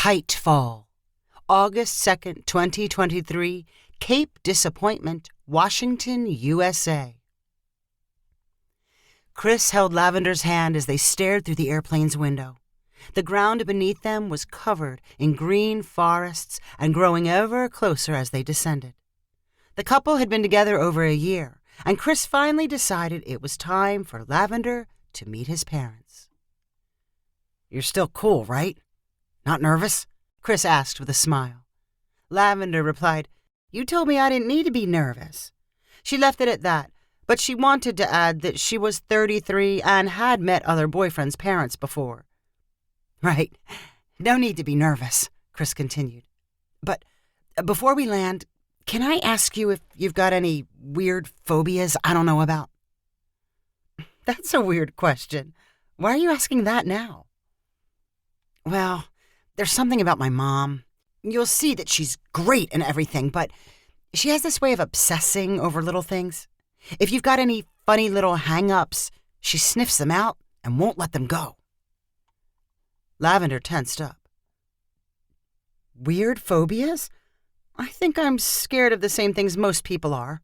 Kite Fall, August 2nd, 2023, Cape Disappointment, Washington, USA. Chris held Lavender's hand as they stared through the airplane's window. The ground beneath them was covered in green forests and growing ever closer as they descended. The couple had been together over a year, and Chris finally decided it was time for Lavender to meet his parents. "You're still cool, right? Not nervous?" Chris asked with a smile. Lavender replied, "You told me I didn't need to be nervous." She left it at that, but she wanted to add that she was 33 and had met other boyfriends' parents before. "Right. No need to be nervous," Chris continued. "But before we land, can I ask you if you've got any weird phobias I don't know about?" "That's a weird question. Why are you asking that now?" "Well, there's something about my mom. You'll see that she's great and everything, but she has this way of obsessing over little things. If you've got any funny little hang-ups, she sniffs them out and won't let them go." Lavender tensed up. "Weird phobias? I think I'm scared of the same things most people are.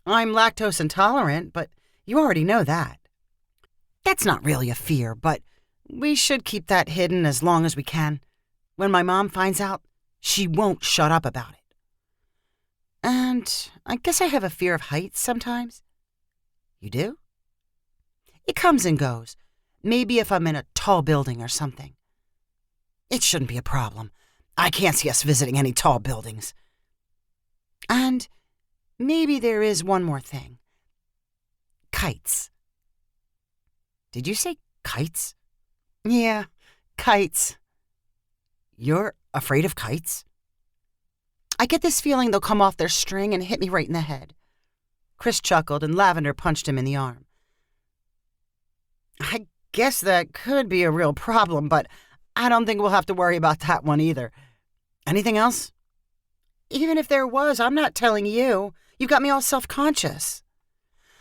I'm lactose intolerant, but you already know that." "That's not really a fear, but we should keep that hidden as long as we can. When my mom finds out, she won't shut up about it. And I guess I have a fear of heights sometimes." "You do?" "It comes and goes. Maybe if I'm in a tall building or something." "It shouldn't be a problem. I can't see us visiting any tall buildings." "And maybe there is one more thing. Kites." "Did you say kites?" "Yeah, kites." "You're afraid of kites?" "I get this feeling they'll come off their string and hit me right in the head." Chris chuckled and Lavender punched him in the arm. "I guess that could be a real problem, but I don't think we'll have to worry about that one either. Anything else?" "Even if there was, I'm not telling you. You've got me all self-conscious."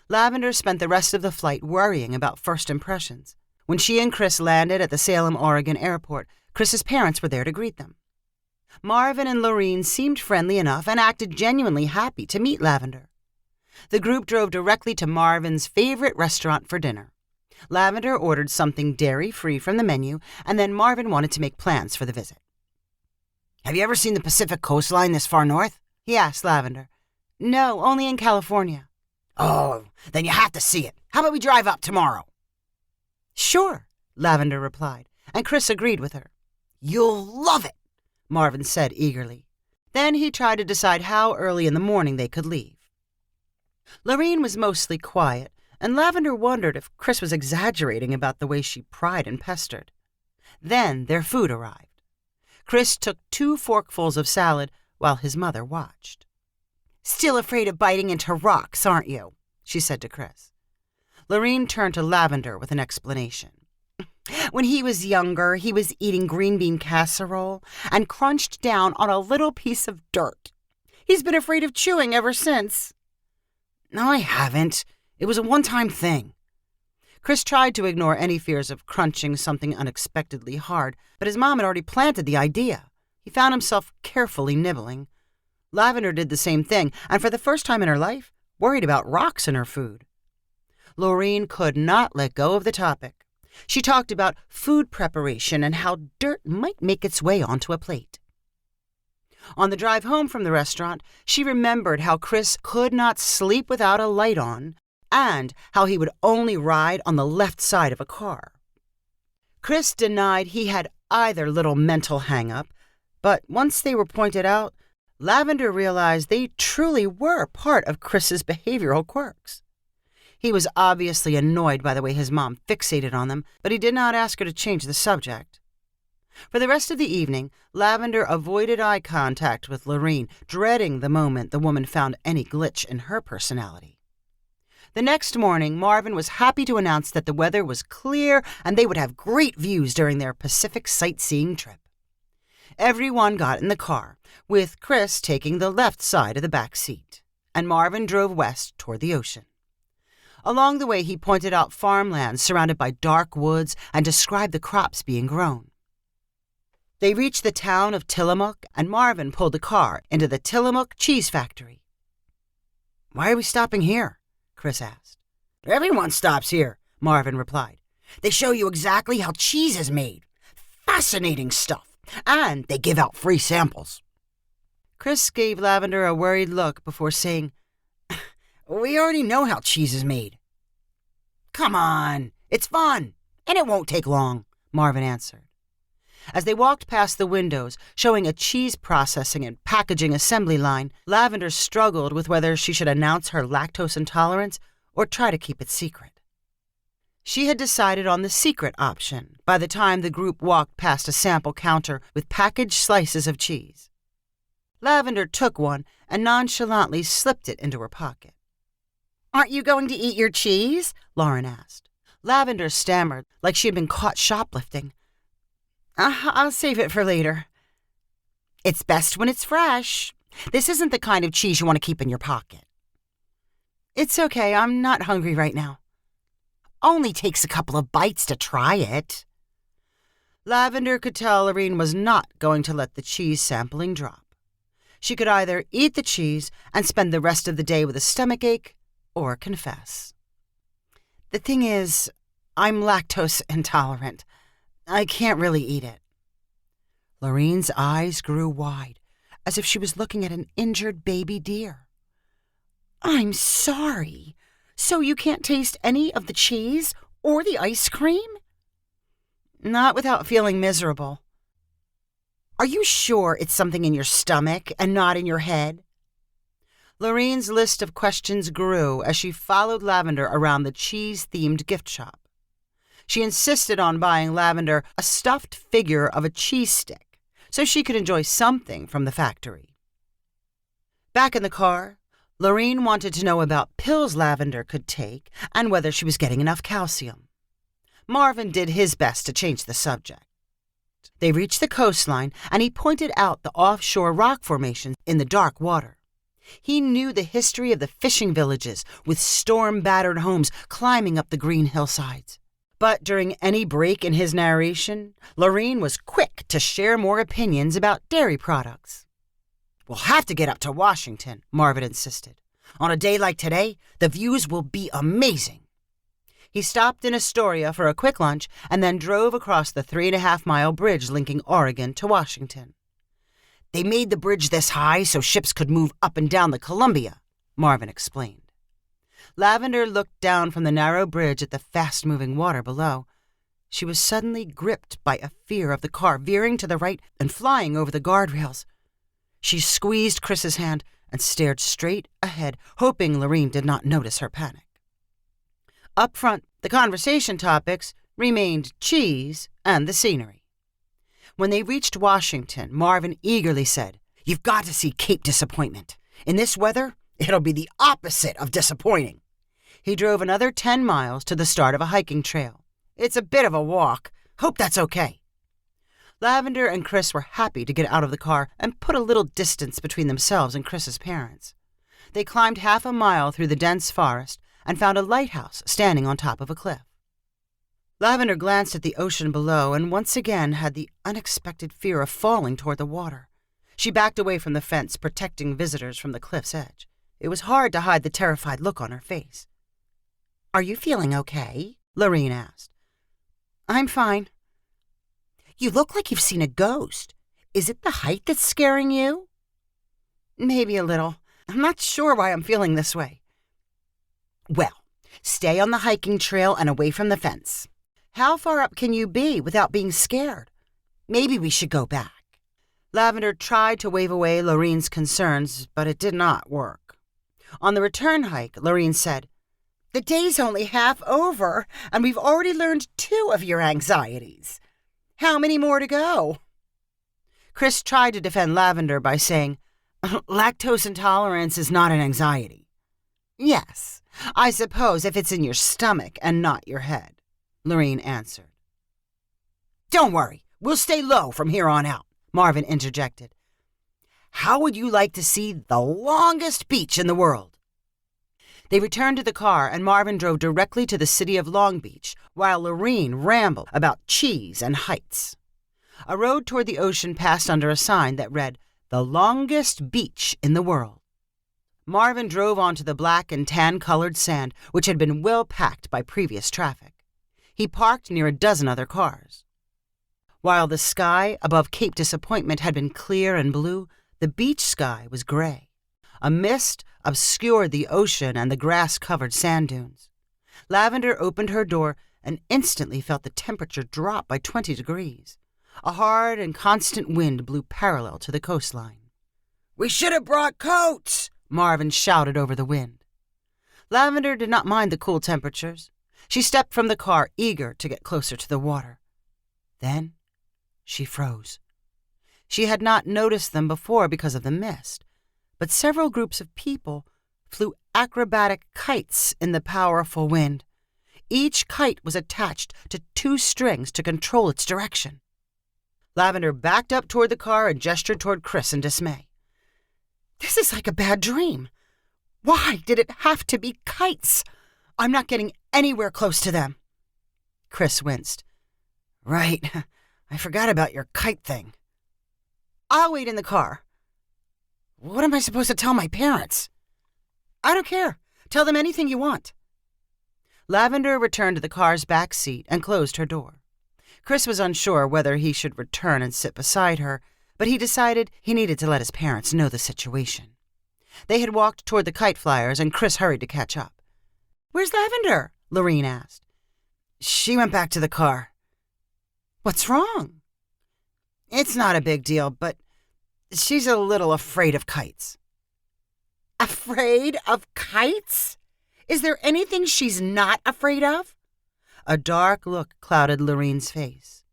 Lavender spent the rest of the flight worrying about first impressions. When she and Chris landed at the Salem, Oregon airport, Chris's parents were there to greet them. Marvin and Lorene seemed friendly enough and acted genuinely happy to meet Lavender. The group drove directly to Marvin's favorite restaurant for dinner. Lavender ordered something dairy-free from the menu, and then Marvin wanted to make plans for the visit. "Have you ever seen the Pacific coastline this far north?" he asked Lavender. "No, only in California." "Oh, then you have to see it. How about we drive up tomorrow?" "Sure," Lavender replied, and Chris agreed with her. "You'll love it," Marvin said eagerly. Then he tried to decide how early in the morning they could leave. Lorene was mostly quiet, and Lavender wondered if Chris was exaggerating about the way she pried and pestered. Then their food arrived. Chris took 2 forkfuls of salad while his mother watched. "Still afraid of biting into rocks, aren't you?" she said to Chris. Lorene turned to Lavender with an explanation. "When he was younger, he was eating green bean casserole and crunched down on a little piece of dirt. He's been afraid of chewing ever since." "No, I haven't. It was a one-time thing." Chris tried to ignore any fears of crunching something unexpectedly hard, but his mom had already planted the idea. He found himself carefully nibbling. Lavender did the same thing, and for the first time in her life, worried about rocks in her food. Lorene could not let go of the topic. She talked about food preparation and how dirt might make its way onto a plate. On the drive home from the restaurant, she remembered how Chris could not sleep without a light on, and how he would only ride on the left side of a car. Chris denied he had either little mental hang-up, but once they were pointed out, Lavender realized they truly were part of Chris's behavioral quirks. He was obviously annoyed by the way his mom fixated on them, but he did not ask her to change the subject. For the rest of the evening, Lavender avoided eye contact with Lorene, dreading the moment the woman found any glitch in her personality. The next morning, Marvin was happy to announce that the weather was clear and they would have great views during their Pacific sightseeing trip. Everyone got in the car, with Chris taking the left side of the back seat, and Marvin drove west toward the ocean. Along the way, he pointed out farmlands surrounded by dark woods and described the crops being grown. They reached the town of Tillamook, and Marvin pulled the car into the Tillamook cheese factory. "Why are we stopping here?" Chris asked. "Everyone stops here," Marvin replied. "They show you exactly how cheese is made. Fascinating stuff. And they give out free samples." Chris gave Lavender a worried look before saying, "We already know how cheese is made." "Come on, it's fun, and it won't take long," Marvin answered. As they walked past the windows, showing a cheese processing and packaging assembly line, Lavender struggled with whether she should announce her lactose intolerance or try to keep it secret. She had decided on the secret option by the time the group walked past a sample counter with packaged slices of cheese. Lavender took one and nonchalantly slipped it into her pocket. "Aren't you going to eat your cheese?" Lauren asked. Lavender stammered like she had been caught shoplifting. "I'll save it for later." "It's best when it's fresh. This isn't the kind of cheese you want to keep in your pocket." "It's okay, I'm not hungry right now." "Only takes a couple of bites to try it." Lavender could tell Lorene was not going to let the cheese sampling drop. She could either eat the cheese and spend the rest of the day with a stomachache or confess. "The thing is, I'm lactose intolerant. I can't really eat it." Lorene's eyes grew wide, as if she was looking at an injured baby deer. "I'm sorry. So you can't taste any of the cheese or the ice cream?" "Not without feeling miserable." "Are you sure it's something in your stomach and not in your head?" Lorene's list of questions grew as she followed Lavender around the cheese-themed gift shop. She insisted on buying Lavender a stuffed figure of a cheese stick so she could enjoy something from the factory. Back in the car, Lorene wanted to know about pills Lavender could take and whether she was getting enough calcium. Marvin did his best to change the subject. They reached the coastline, and he pointed out the offshore rock formations in the dark water. He knew the history of the fishing villages, with storm-battered homes climbing up the green hillsides. But during any break in his narration, Lorene was quick to share more opinions about dairy products. "We'll have to get up to Washington," Marvin insisted. "On a day like today, the views will be amazing." He stopped in Astoria for a quick lunch and then drove across the 3.5-mile bridge linking Oregon to Washington. "They made the bridge this high so ships could move up and down the Columbia," Marvin explained. Lavender looked down from the narrow bridge at the fast-moving water below. She was suddenly gripped by a fear of the car veering to the right and flying over the guardrails. She squeezed Chris's hand and stared straight ahead, hoping Lorene did not notice her panic. Up front, the conversation topics remained cheese and the scenery. When they reached Washington, Marvin eagerly said, "You've got to see Cape Disappointment. In this weather, it'll be the opposite of disappointing." He drove another 10 miles to the start of a hiking trail. "It's a bit of a walk. Hope that's okay." Lavender and Chris were happy to get out of the car and put a little distance between themselves and Chris's parents. They climbed 1/2 a mile through the dense forest and found a lighthouse standing on top of a cliff. Lavender glanced at the ocean below and once again had the unexpected fear of falling toward the water. She backed away from the fence, protecting visitors from the cliff's edge. It was hard to hide the terrified look on her face. "Are you feeling okay?" Lorene asked. "I'm fine." "You look like you've seen a ghost. Is it the height that's scaring you?" "Maybe a little. I'm not sure why I'm feeling this way." "Well, stay on the hiking trail and away from the fence. How far up can you be without being scared? Maybe we should go back." Lavender tried to wave away Lorene's concerns, but it did not work. On the return hike, Lorene said, "The day's only half over, and we've already learned 2 of your anxieties. How many more to go?" Chris tried to defend Lavender by saying, "Lactose intolerance is not an anxiety." "Yes, I suppose if it's in your stomach and not your head," Lorene answered. "Don't worry, we'll stay low from here on out," Marvin interjected. "How would you like to see the longest beach in the world?" They returned to the car, and Marvin drove directly to the city of Long Beach, while Lorene rambled about cheese and heights. A road toward the ocean passed under a sign that read, "The longest beach in the world." Marvin drove onto the black and tan-colored sand, which had been well packed by previous traffic. He parked near a dozen other cars. While the sky above Cape Disappointment had been clear and blue, the beach sky was gray. A mist obscured the ocean and the grass-covered sand dunes. Lavender opened her door and instantly felt the temperature drop by 20 degrees. A hard and constant wind blew parallel to the coastline. "We should have brought coats!" Marvin shouted over the wind. Lavender did not mind the cool temperatures. She stepped from the car, eager to get closer to the water. Then she froze. She had not noticed them before because of the mist, but several groups of people flew acrobatic kites in the powerful wind. Each kite was attached to 2 strings to control its direction. Lavender backed up toward the car and gestured toward Chris in dismay. "This is like a bad dream. Why did it have to be kites? I'm not getting anywhere close to them." Chris winced. "Right. I forgot about your kite thing." "I'll wait in the car." "What am I supposed to tell my parents?" "I don't care. Tell them anything you want." Lavender returned to the car's back seat and closed her door. Chris was unsure whether he should return and sit beside her, but he decided he needed to let his parents know the situation. They had walked toward the kite flyers, and Chris hurried to catch up. "Where's Lavender?" Lorene asked. "She went back to the car." "What's wrong?" "It's not a big deal, but she's a little afraid of kites." "Afraid of kites? Is there anything she's not afraid of?" A dark look clouded Lorene's face.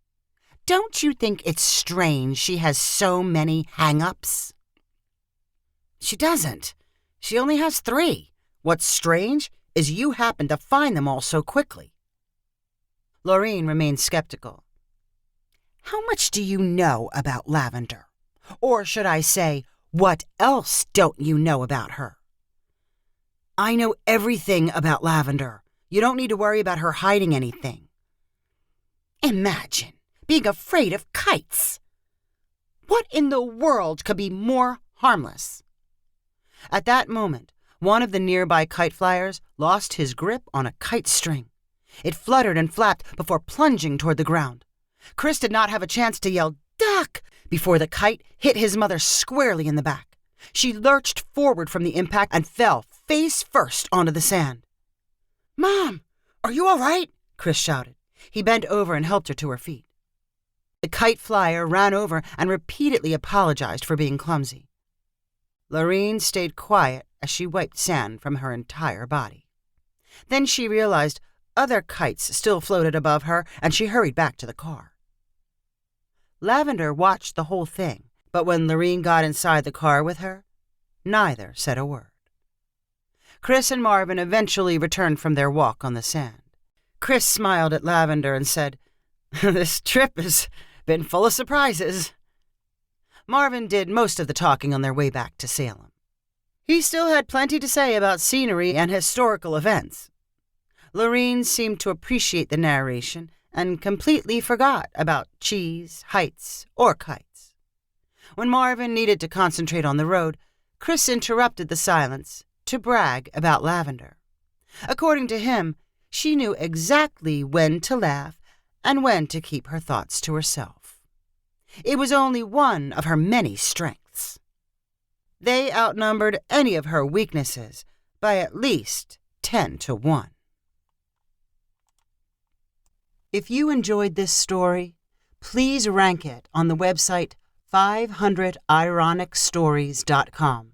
"Don't you think it's strange she has so many hang-ups?" "She doesn't. She only has 3. What's strange is you happen to find them all so quickly." Lorene remained skeptical. "How much do you know about Lavender? Or should I say, what else don't you know about her?" "I know everything about Lavender. You don't need to worry about her hiding anything." "Imagine being afraid of kites. What in the world could be more harmless?" At that moment, one of the nearby kite flyers lost his grip on a kite string. It fluttered and flapped before plunging toward the ground. Chris did not have a chance to yell, "Duck!" before the kite hit his mother squarely in the back. She lurched forward from the impact and fell face first onto the sand. "Mom, are you all right?" Chris shouted. He bent over and helped her to her feet. The kite flyer ran over and repeatedly apologized for being clumsy. Lorene stayed quiet as she wiped sand from her entire body. Then she realized other kites still floated above her, and she hurried back to the car. Lavender watched the whole thing, but when Lorene got inside the car with her, neither said a word. Chris and Marvin eventually returned from their walk on the sand. Chris smiled at Lavender and said, "This trip has been full of surprises." Marvin did most of the talking on their way back to Salem. He still had plenty to say about scenery and historical events. Lorene seemed to appreciate the narration and completely forgot about cheese, heights, or kites. When Marvin needed to concentrate on the road, Chris interrupted the silence to brag about Lavender. According to him, she knew exactly when to laugh and when to keep her thoughts to herself. It was only one of her many strengths. They outnumbered any of her weaknesses by at least 10-1. If you enjoyed this story, please rank it on the website 500ironicstories.com.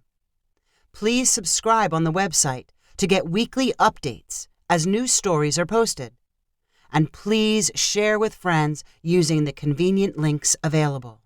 Please subscribe on the website to get weekly updates as new stories are posted. And please share with friends using the convenient links available.